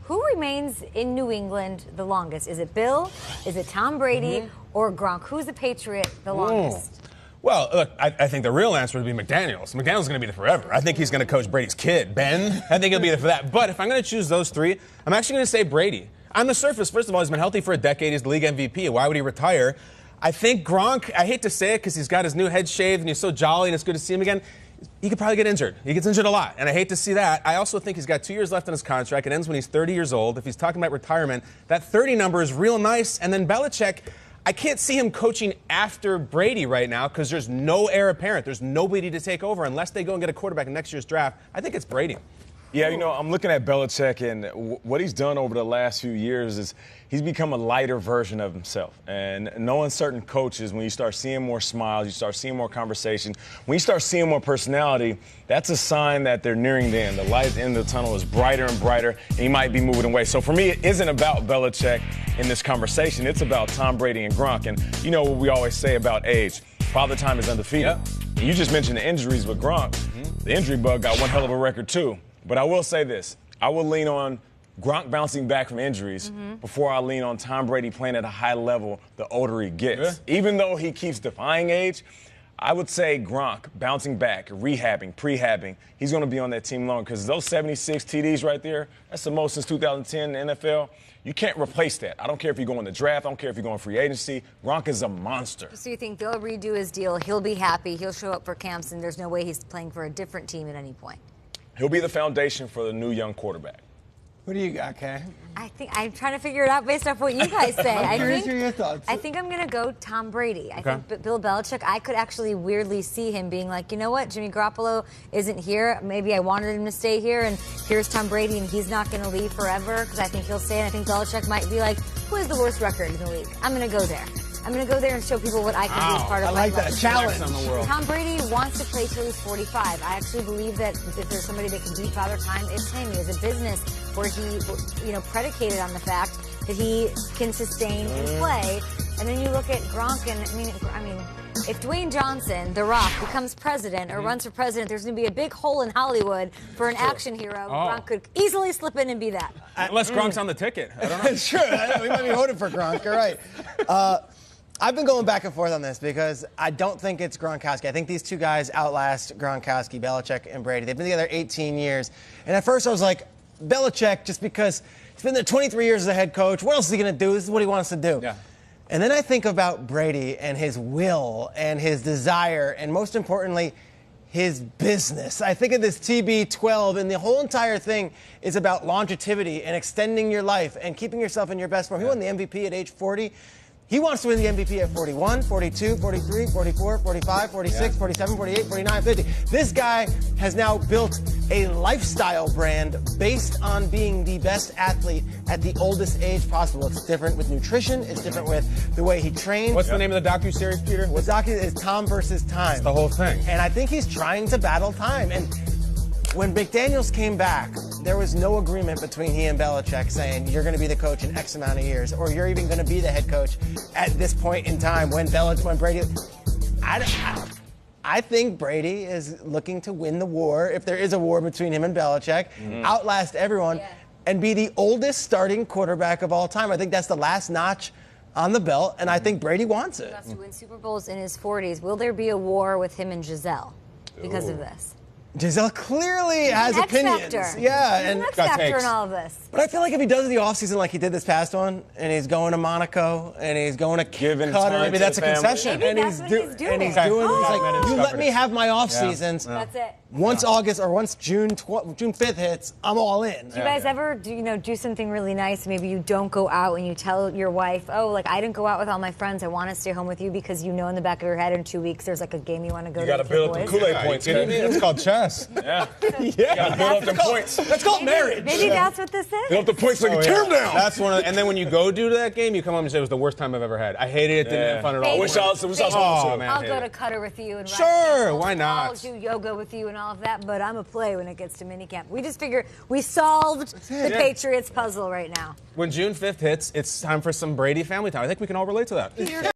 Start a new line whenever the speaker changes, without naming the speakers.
Who remains in New England the longest? Is it Bill? Is it Tom Brady? Or Gronk? Who's the Patriot the longest?
Well, look, I think the real answer would be McDaniels. McDaniels is going to be there forever. I think he's going to coach Brady's kid, Ben. I think he'll be there for that. But if I'm going to choose those three, I'm actually going to say Brady. On the surface, first of all, he's been healthy for a decade. He's the league MVP. Why would he retire? I think Gronk, I hate to say it because he's got his new head shaved and he's so jolly and it's good to see him again. He could probably get injured. He gets injured a lot, and I hate to see that. I also think he's got 2 years left on his contract. It ends when he's 30 years old. If he's talking about retirement, that 30 number is real nice. And then Belichick, I can't see him coaching after Brady right now because there's no heir apparent. There's nobody to take over unless they go and get a quarterback in next year's draft. I think it's Brady.
Yeah, I'm looking at Belichick, and what he's done over the last few years is he's become a lighter version of himself. And knowing certain coaches, when you start seeing more smiles, you start seeing more conversation, when you start seeing more personality, that's a sign that they're nearing the end. The light at the end of the tunnel is brighter and brighter, and he might be moving away. So for me, it isn't about Belichick in this conversation. It's about Tom Brady and Gronk. And you know what we always say about age. Father Time is undefeated. Yep. You just mentioned the injuries with Gronk. The injury bug got one hell of a record, too. But I will say this. I will lean on Gronk bouncing back from injuries before I lean on Tom Brady playing at a high level the older he gets. Yeah. Even though he keeps defying age, I would say Gronk bouncing back, rehabbing, prehabbing, he's going to be on that team long because those 76 TDs right there, that's the most since 2010 in the NFL. You can't replace that. I don't care if you go in the draft. I don't care if you go in free agency. Gronk is a monster.
So you think they'll redo his deal, he'll be happy, he'll show up for camps, and there's no way he's playing for a different team at any point?
He'll be the foundation for the new young quarterback.
What do you got, Kay?
I think I'm trying to figure it out based off what you guys say.
I'm curious to hear your thoughts.
I think I'm going to go Tom Brady. I think Bill Belichick, I could actually weirdly see him being like, you know what, Jimmy Garoppolo isn't here. Maybe I wanted him to stay here, and here's Tom Brady, and he's not going to leave forever because I think he'll stay. And I think Belichick might be like, who has the worst record in the league? I'm going to go there. I'm going to go there and show people what I can do as part of my life.
I like that challenge.
Tom Brady wants to play till he's 45. I actually believe that if there's somebody that can beat Father Time, it's him. He has a business where he, predicated on the fact that he can sustain and play. And then you look at Gronk, and I mean, if Dwayne Johnson, The Rock, becomes president or runs for president, there's going to be a big hole in Hollywood for an action hero. Gronk could easily slip in and be that.
Unless Gronk's on the ticket. I don't know.
Sure, we might be voting for Gronk. You're right. I've been going back and forth on this because I don't think it's Gronkowski. I think these two guys outlast Gronkowski, Belichick, and Brady. They've been together 18 years. And at first I was like, Belichick, just because he's been there 23 years as a head coach. What else is he going to do? This is what he wants to do. Yeah. And then I think about Brady and his will and his desire and, most importantly, his business. I think of this TB12, and the whole entire thing is about longevity and extending your life and keeping yourself in your best form. He won the MVP at age 40. He wants to win the MVP at 41, 42, 43, 44, 45, 46, 47, 48, 49, 50. This guy has now built a lifestyle brand based on being the best athlete at the oldest age possible. It's different with nutrition. It's different with the way he trains.
What's the name of the docuseries, Peter?
The docu is Tom versus Time.
It's the whole thing.
And I think he's trying to battle time. And when McDaniels came back, there was no agreement between he and Belichick saying you're going to be the coach in X amount of years, or you're even going to be the head coach at this point in time when Brady. I think Brady is looking to win the war, if there is a war between him and Belichick, outlast everyone, and be the oldest starting quarterback of all time. I think that's the last notch on the belt, and I think Brady wants it.
He wants to win Super Bowls in his 40s. Will there be a war with him and Giselle because of this?
Giselle clearly has opinions.
Factor.
Yeah,
and X factor in all of this.
But I feel like if he does the offseason like he did this past one, and he's going to Monaco, and he's going to Qatar, maybe that's a concession.
Maybe that's what he's doing.
He's like, you let me have my off seasons.
That's it.
Once August or once June 5th hits, I'm all in.
Do you guys ever do something really nice? Maybe you don't go out and you tell your wife, oh, like I didn't go out with all my friends. I want to stay home with you because you know in the back of your head in 2 weeks there's like a game you want to go to.
You got to build up the Kool-Aid points.
It's called chess.
Yeah. You got to build up them points.
That's called marriage.
Maybe that's what this is.
Build up the points so you can tear them down.
That's one of and then when you go do that game, you come home and say it was the worst time I've ever had. I hated it. Didn't have fun at all.
I'll go to Qatar with you and
sure, why not?
I'll do yoga with you and all of that, but I'm a play when it gets to minicamp. We just figure we solved the Patriots puzzle right now.
When June 5th hits, it's time for some Brady family time. I think we can all relate to that.